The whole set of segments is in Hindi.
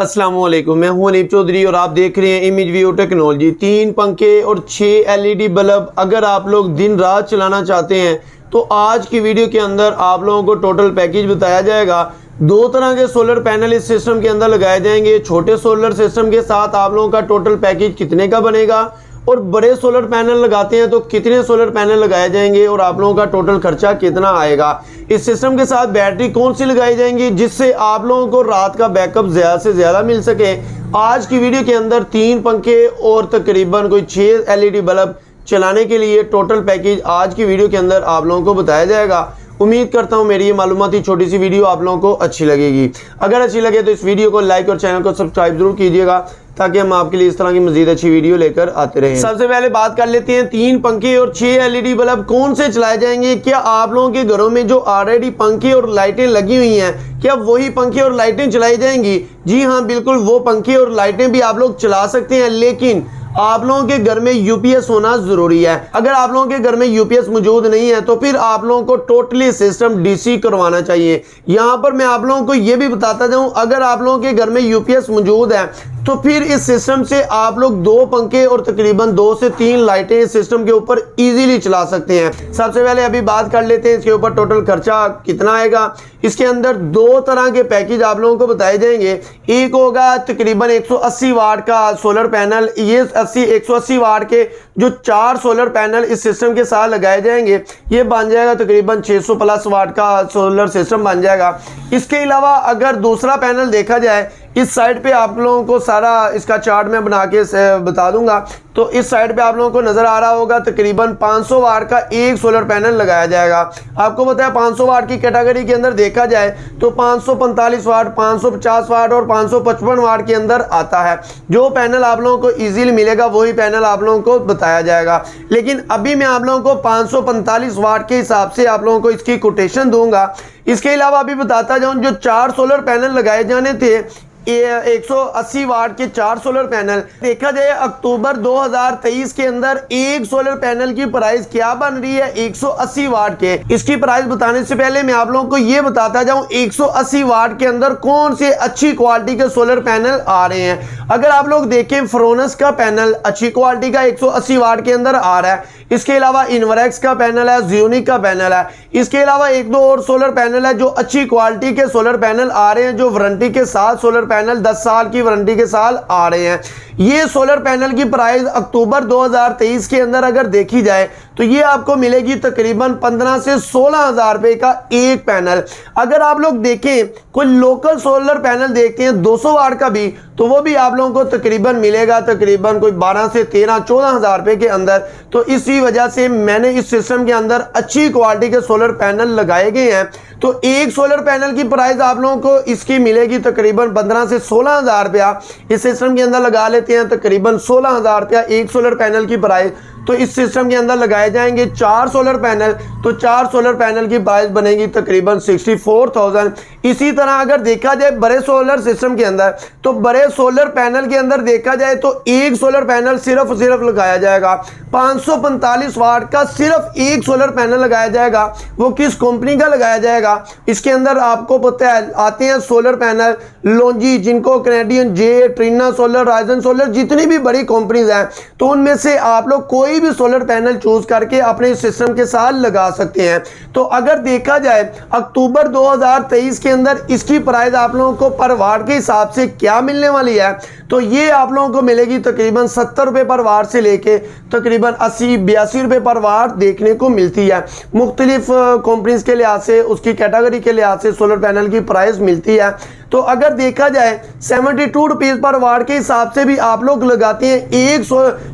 अस्सलाम वालेकुम, मैं हूं अनीब चौधरी और आप देख रहे हैं इमेज व्यू टेक्नोलॉजी। 3 पंखे और 6 एलईडी बल्ब अगर आप लोग दिन रात चलाना चाहते हैं तो आज की वीडियो के अंदर आप लोगों को टोटल पैकेज बताया जाएगा। 2 तरह के सोलर पैनल इस सिस्टम के अंदर लगाए जाएंगे। छोटे सोलर सिस्टम के साथ आप लोगों का टोटल पैकेज कितने का बनेगा और बड़े सोलर पैनल लगाते हैं तो कितने सोलर पैनल लगाए जाएंगे और आप लोगों का टोटल खर्चा कितना आएगा। इस सिस्टम के साथ बैटरी कौन सी लगाई जाएंगी जिससे आप लोगों को रात का बैकअप ज़्यादा से ज़्यादा मिल सके। आज की वीडियो के अंदर 3 पंखे और तकरीबन कोई 6 एलईडी बल्ब चलाने के लिए टोटल पैकेज आज की वीडियो के अंदर आप लोगों को बताया जाएगा। उम्मीद करता हूं मेरी ये मालूमाती छोटी सी वीडियो आप लोगों को अच्छी लगेगी। अगर अच्छी लगे तो इस वीडियो को लाइक और चैनल को सब्सक्राइब जरूर कीजिएगा ताकि हम आपके लिए इस तरह की मजीद अच्छी वीडियो लेकर आते रहें। सबसे पहले बात कर लेते हैं 3 पंखे और 6 एलईडी बल्ब कौन से चलाए जाएंगे। क्या आप लोगों के घरों में जो ऑलरेडी पंखे और लाइटें लगी हुई हैं क्या वही पंखे और लाइटें चलाई जाएंगी? जी हाँ, बिल्कुल वो पंखे और लाइटें भी आप लोग चला सकते हैं, लेकिन आप लोगों के घर में यूपीएस होना जरूरी है। अगर आप लोगों के घर में यूपीएस मौजूद नहीं है तो फिर आप लोगों को टोटली सिस्टम डीसी करवाना चाहिए। यहां पर मैं आप लोगों को यह भी बताता जाऊं, अगर आप लोगों के घर में यूपीएस मौजूद है तो फिर इस सिस्टम से आप लोग 2 पंखे और तकरीबन 2 से 3 लाइटें इस सिस्टम के ऊपर इजीली चला सकते हैं। सबसे पहले अभी बात कर लेते हैं इसके ऊपर टोटल खर्चा कितना आएगा। इसके अंदर 2 तरह के पैकेज आप लोगों को बताए जाएंगे। एक होगा तकरीबन 180 वाट का सोलर पैनल। ये 180 वाट के जो 4 सोलर पैनल इस सिस्टम के साथ लगाए जाएंगे, ये बन जाएगा तकरीबन 600 प्लस वाट का सोलर सिस्टम बन जाएगा। इसके अलावा अगर दूसरा पैनल देखा जाए, इस साइड पे आप लोगों को सारा इसका चार्ट में बना के बता दूंगा, तो इस साइड पे आप लोगों को नजर आ रहा होगा तकरीबन 500 वाट का एक सोलर पैनल लगाया जाएगा। आपको पता है 500 वाट की कैटेगरी के अंदर देखा जाए तो 545 वाट, 550 वाट और 555 वाट के अंदर आता है। जो पैनल आप लोगों को इजीली मिलेगा वही पैनल आप लोगों को बताया जाएगा, लेकिन अभी मैं आप लोगों को 545 वाट के हिसाब से आप लोगों को इसकी कोटेशन दूंगा। इसके अलावा अभी बताता जाऊं, जो 4 सोलर पैनल लगाए जाने थे, 180 वाट के 4 सोलर पैनल, देखा जाए अक्टूबर 2023 के अंदर एक सोलर पैनल की प्राइस क्या बन रही है 180 वाट के। इसकी प्राइस बताने से पहले मैं आप लोगों को यह बताता जाऊं 180 वाट के अंदर कौन से अच्छी क्वालिटी के सोलर पैनल आ रहे हैं। अगर आप लोग देखें, फ्रोनस का पैनल अच्छी क्वालिटी का 180 वाट के अंदर आ रहा है। इसके अलावा इनवरेक्स का पैनल है, ज़्यूनिक का पैनल है। इसके अलावा 1-2 और सोलर पैनल है जो अच्छी क्वालिटी के सोलर पैनल आ रहे हैं, जो वारंटी के साथ सोलर पैनल 10 साल की वारंटी के साथ आ रहे हैं। ये सोलर पैनल की प्राइस अक्टूबर 2023 के अंदर अगर देखी जाए तो ये आपको मिलेगी तकरीबन 15 से 16 हजार रुपए का एक पैनल। अगर आप लोग देखें कोई लोकल सोलर पैनल देखते हैं 200 वाट का भी, तो वो भी आप लोगों को तकरीबन मिलेगा तकरीबन कोई 12 से 13-14 हजार रुपए के अंदर। तो इसी वजह से मैंने इस सिस्टम के अंदर अच्छी क्वालिटी के सोलर पैनल लगाए गए हैं। तो एक सोलर पैनल की प्राइस आप लोगों को इसकी मिलेगी तकरीबन 15 से 16 हजार रुपया। इस सिस्टम के अंदर लगा लेते हैं तकरीबन 16 हजार रुपया एक सोलर पैनल की प्राइस। तो इस सिस्टम के अंदर लगाए जाएंगे 4 सोलर पैनल, तो 4 सोलर पैनल की प्राइस बनेगी तकरीबन 64,000। इसी तरह अगर देखा जाए बड़े सोलर सिस्टम के अंदर, तो बड़े सोलर पैनल के अंदर देखा जाए तो एक सोलर पैनल सिर्फ लगाया जाएगा 545 वाट का, सिर्फ एक सोलर पैनल लगाया जाएगा। वो किस कंपनी का लगाया जाएगा? इसके अंदर आपको पता है आते हैं सोलर पैनल लोंजी, जिनको कैनेडियन जे, ट्रिना सोलर, राइजन सोलर, जितनी भी बड़ी कंपनीज हैं, तो उनमें से आप लोग कोई भी सोलर पैनल चूज करके अपने सिस्टम के साथ लगा सकते हैं। तो अगर देखा जाए अक्टूबर 2023 के अंदर इसकी प्राइस आप लोगों को पर वाट के हिसाब से क्या मिलने वाली है, तो ये आप लोगों को मिलेगी तकरीबन 70 रुपए पर वाट से लेके तकरीबन 80-82 रुपए पर वाट देखने को मिलती है। मुख्तलिफ कंपनीज के लिहाज से, उसकी कैटेगरी के लिहाज से सोलर पैनल की प्राइस मिलती है। तो अगर देखा जाए 72 रुपीज पर वाट के हिसाब से भी आप लोग लगाते हैं एक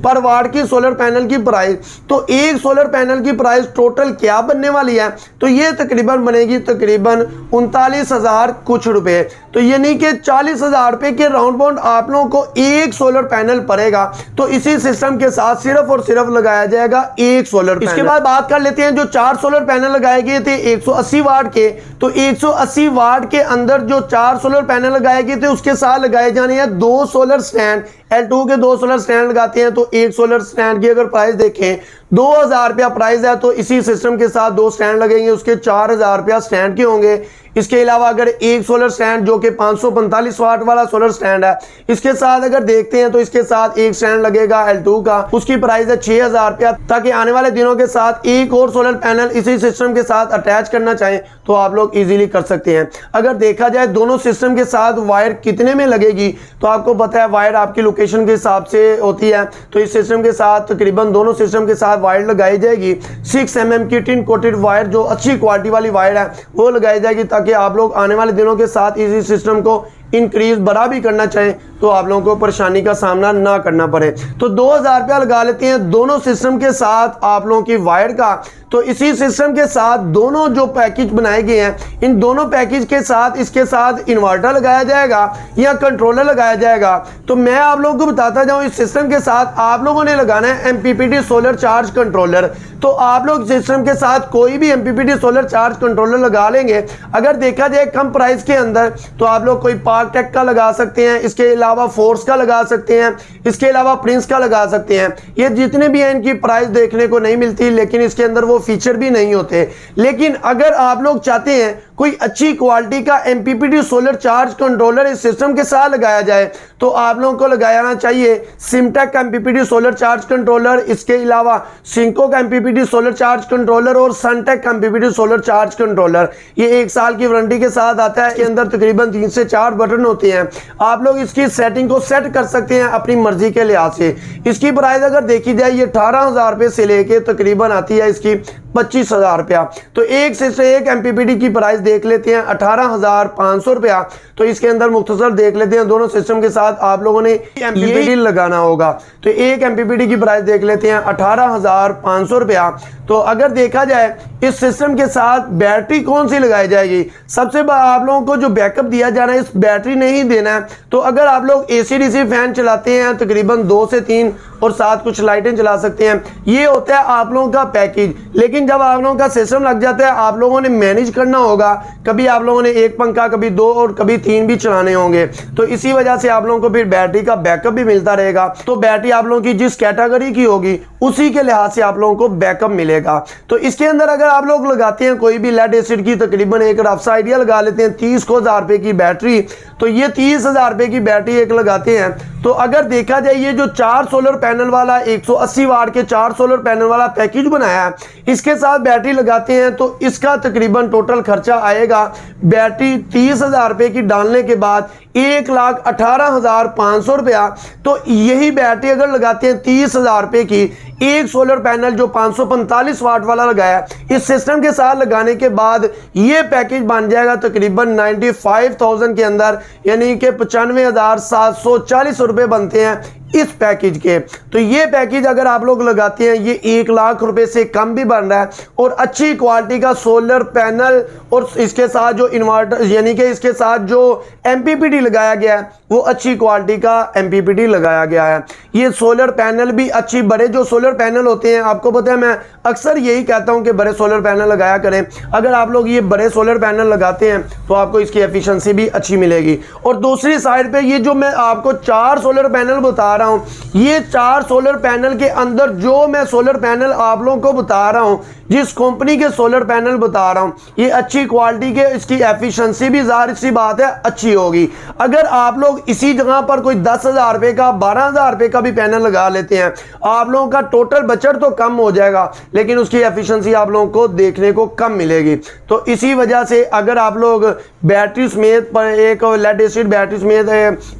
पर वाट की सोलर पैनल की प्राइस, तो एक सोलर पैनल की प्राइस टोटल क्या बनने वाली है, तो ये तकरीबन बनेगी तकरीबन 39,000 कुछ रुपए। तो यानी कि 40,000 रुपए के राउंड बाउंड आप लोगों को एक सोलर पैनल पड़ेगा। तो इसी सिस्टम के साथ सिर्फ और सिर्फ लगाया जाएगा एक सोलर पैनल। इसके बाद बात कर लेते हैं जो 4 सोलर पैनल लगाए गए थे 180 वाट के, तो 180 वाट के अंदर जो 4 सोलर पैनल लगाए गए थे उसके साथ लगाए जाने हैं 2 सोलर स्टैंड। L2 के 2 सोलर स्टैंड लगाते हैं, तो एक सोलर स्टैंड की अगर प्राइस देखें 2000 रुपया प्राइस है। तो इसी सिस्टम के साथ 2 स्टैंड लगेंगे, उसके 4000 रुपया स्टैंड के होंगे। इसके अलावा अगर एक सोलर स्टैंड जो कि 545 वाट वाला सोलर स्टैंड है, इसके साथ अगर देखते हैं तो इसके साथ एक स्टैंड लगेगा L2 का, उसकी प्राइस है 6000 रुपया। ताकि आने वाले दिनों के साथ एक और सोलर पैनल इसी सिस्टम के साथ अटैच करना चाहें तो आप लोग इजीली कर सकते हैं। अगर देखा जाए दोनों सिस्टम के साथ वायर कितने में लगेगी, तो आपको पता है वायर आपकी लोकेशन के हिसाब से होती है। तो इस सिस्टम के साथ तकरीबन दोनों सिस्टम के साथ वायर लगाई जाएगी। 6 mm की टिन कोटेड वायर जो अच्छी क्वालिटी वाली वायर है वो लगाई जाएगी, ताकि आप लोग आने वाले दिनों के साथ इसी सिस्टम को इंक्रीज बढ़ा भी करना चाहें तो आप लोगों को परेशानी का सामना ना करना पड़े। तो 2000 रुपया लगा लेते हैं दोनों सिस्टम के साथ आप लोगों की वायर का। तो इसी सिस्टम के साथ दोनों जो पैकेज बनाए गए हैं, इन दोनों पैकेज के साथ इसके साथ इन्वर्टर लगाया जाएगा या कंट्रोलर लगाया जाएगा। तो मैं आप लोगों को बताता जाऊं, इस सिस्टम के साथ आप लोगों ने लगाना है MPPT सोलर चार्ज कंट्रोलर। तो आप लोग सिस्टम के साथ कोई भी MPPT सोलर चार्ज कंट्रोलर लगा लेंगे। अगर देखा जाए कम प्राइस के अंदर तो आप लोग कोई पार्कटेक का लगा सकते हैं, इसके अलावा फोर्स का लगा सकते हैं, इसके अलावा प्रिंस का लगा सकते हैं। ये जितने भी हैं इनकी प्राइस देखने को नहीं मिलती, लेकिन इसके अंदर वो फीचर भी नहीं होते। लेकिन अगर आप लोग चाहते हैं कोई अच्छी क्वालिटी का MPPT सोलर चार्ज कंट्रोलर इस सिस्टम के साथ लगाया जाए तो आप लोगों को लगाना चाहिए सिमटेक का MPPT सोलर चार्ज कंट्रोलर, इसके अलावा सिंको का MPPT सोलर चार्ज कंट्रोलर और सनटेक का MPPT सोलर चार्ज कंट्रोलर। ये 1 साल की वारंटी के साथ आता है। इसके अंदर तकरीबन 3 से 4 बटन होते हैं। आप लोग इसकी सेटिंग को सेट कर सकते हैं अपनी मर्जी के लिहाज से। इसकी प्राइस अगर देखी जाए ये 18,000 रुपये से लेके तकरीबन आती है इसकी 25,000 रुपया। तो एक से एक MPPT की प्राइस देख लेते हैं 18,500 रुपया। तो इसके अंदर मुख्तसर देख लेते हैं दोनों सिस्टम के साथ आप लोगों ने MPPT लगाना होगा। तो एक MPPT की प्राइस देख लेते हैं 18,500 रुपया। तो अगर देखा जाए इस सिस्टम के साथ बैटरी कौन सी लगाई जाएगी, सबसे आप लोगों को जो बैकअप दिया जाना है इस बैटरी नहीं देना है। तो अगर आप लोग AC/DC फैन चलाते हैं तकरीबन 2 से 3 और साथ कुछ लाइटें चला सकते हैं, ये होता है आप लोगों का पैकेज। लेकिन जब आप लोगों का सिस्टम लग जाता है आप लोगों ने मैनेज करना होगा। कभी आप लोगों ने 1 पंखा, कभी 2 और कभी 3 भी चलाने होंगे। तो इसी वजह से आप लोगों को फिर बैटरी का बैकअप भी मिलता रहेगा। तो बैटरी आप लोगों की जिस कैटेगरी की होगी उसी के लिहाज से आप लोगों को बैकअप मिलेगा। तो इसके अंदर अगर आप लोग लगाते हैं कोई भी लेड एसिड की तकरीबन एक रफ आइडिया लगा लेते हैं 30,000 रुपए की बैटरी। तो ये 30,000 रुपए की बैटरी एक लगाते हैं। तो अगर देखा जाए ये जो 4 सोलर पैनल वाला 180 वाट के 4 सोलर पैनल वाला पैकेज बनाया है, इसके साथ बैटरी लगाते हैं तो इसका तकरीबन टोटल खर्चा आएगा बैटरी 30,000 रुपए की डालने के बाद 1,18,500 रुपया। तो यही बैटरी अगर लगाते हैं 30,000 रुपए की, एक सोलर पैनल जो 545 वाट वाला लगाया इस सिस्टम के साथ लगाने के बाद ये पैकेज बन जाएगा तकरीबन 95,000 के अंदर, यानी कि 95,740 रुपए बनते हैं इस पैकेज के। तो ये पैकेज अगर आप लोग लगाते हैं ये 1 लाख रुपए से कम भी बन रहा है और अच्छी क्वालिटी का सोलर पैनल और इसके साथ जो इन्वर्टर यानी कि इसके साथ जो MPPT लगाया गया है वो अच्छी क्वालिटी का MPPT लगाया गया है। ये सोलर पैनल भी अच्छी, बड़े जो सोलर पैनल होते हैं आपको पता है मैं अक्सर यही कहता हूं कि बड़े सोलर पैनल लगाया करें। अगर आप लोग ये बड़े सोलर पैनल लगाते हैं तो आपको इसकी एफिशिएंसी भी अच्छी मिलेगी। और दूसरी साइड पे ये जो मैं आपको 4 सोलर पैनल बता रहा हूं, ये 4 सोलर पैनल के अंदर जो मैं सोलर पैनल आप लोगों को बता रहा हूं, जिस कंपनी के सोलर पैनल बता रहा हूं, ये अच्छी क्वालिटी के, इसकी एफिशिएंसी भी जाहिर सी बात है अच्छी होगी। अगर आप लोग इसी जगह पर कोई 10,000 रुपए का 12,000 रुपए का भी पैनल लगा लेते हैं आप लोगों का टोटल बजट तो कम हो जाएगा लेकिन उसकी एफिशिएंसी आप लोगों को देखने को कम मिलेगी। तो इसी वजह से अगर आप लोग बैटरी समेत एक लेड एसिड बैटरी समेत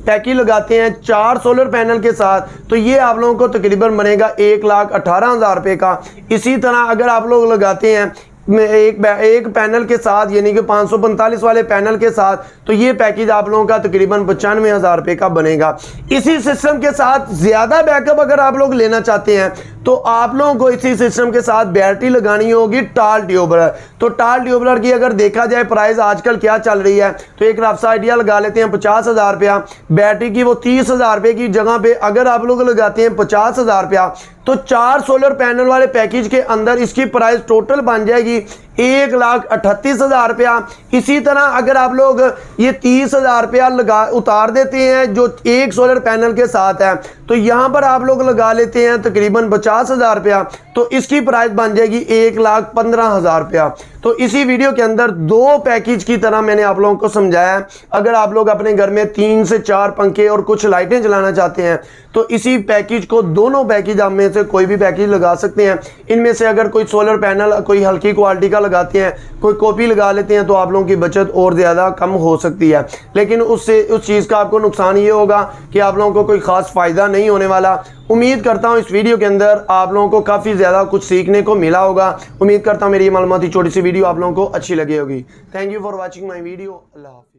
पैकेज लगाते हैं 4 सोलर पैनल के साथ, तो ये आप लोगों को तकरीबन बनेगा 1,18,000 रुपए का। इसी तरह अगर आप लोग लगाते हैं एक पैनल के साथ यानी कि 545 वाले पैनल के साथ, तो ये पैकेज आप लोगों का तकरीबन 95,000 रुपए का बनेगा। इसी सिस्टम के साथ ज्यादा बैकअप अगर आप लोग लेना चाहते हैं तो आप लोगों को इसी सिस्टम के साथ बैटरी लगानी होगी टाल ट्यूबलर। तो टाल ट्यूबलर की अगर देखा जाए प्राइस आजकल क्या चल रही है, तो एक रफ सा आइडिया लगा लेते हैं 50,000 रुपया बैटरी की। वो 30,000 रुपए की जगह पे अगर आप लोग लगाते हैं 50,000 रुपया तो 4 सोलर पैनल वाले पैकेज के अंदर इसकी प्राइस टोटल बन जाएगी 1,38,000 रुपया। इसी तरह अगर आप लोग ये 30,000 रुपया उतार देते हैं जो एक सोलर पैनल के साथ है, तो यहां पर आप लोग लगा लेते हैं तकरीबन 50,000 रुपया। तो इसकी प्राइस बन जाएगी 1,15,000 रुपया। तो इसी वीडियो के अंदर दो पैकेज की तरह मैंने आप लोगों को समझाया है। अगर आप लोग अपने घर में 3 से 4 पंखे और कुछ लाइटें चलाना चाहते हैं तो इसी पैकेज को, दोनों पैकेज आप में से कोई भी पैकेज लगा सकते हैं। इनमें से अगर कोई सोलर पैनल कोई हल्की क्वालिटी का लगाते हैं, कोई कॉपी लगा लेते हैं, तो आप लोगों की बचत और ज़्यादा कम हो सकती है। लेकिन उससे उस चीज़ का आपको नुकसान ये होगा कि आप लोगों को कोई ख़ास फ़ायदा नहीं होने वाला। उम्मीद करता हूँ इस वीडियो के अंदर आप लोगों को काफ़ी ज़्यादा कुछ सीखने को मिला होगा। उम्मीद करता हूँ मेरी ये मालूमाती छोटी सी वीडियो आप लोगों को अच्छी लगी होगी। Thank you for watching my video. अल्लाह हाफ़िज़।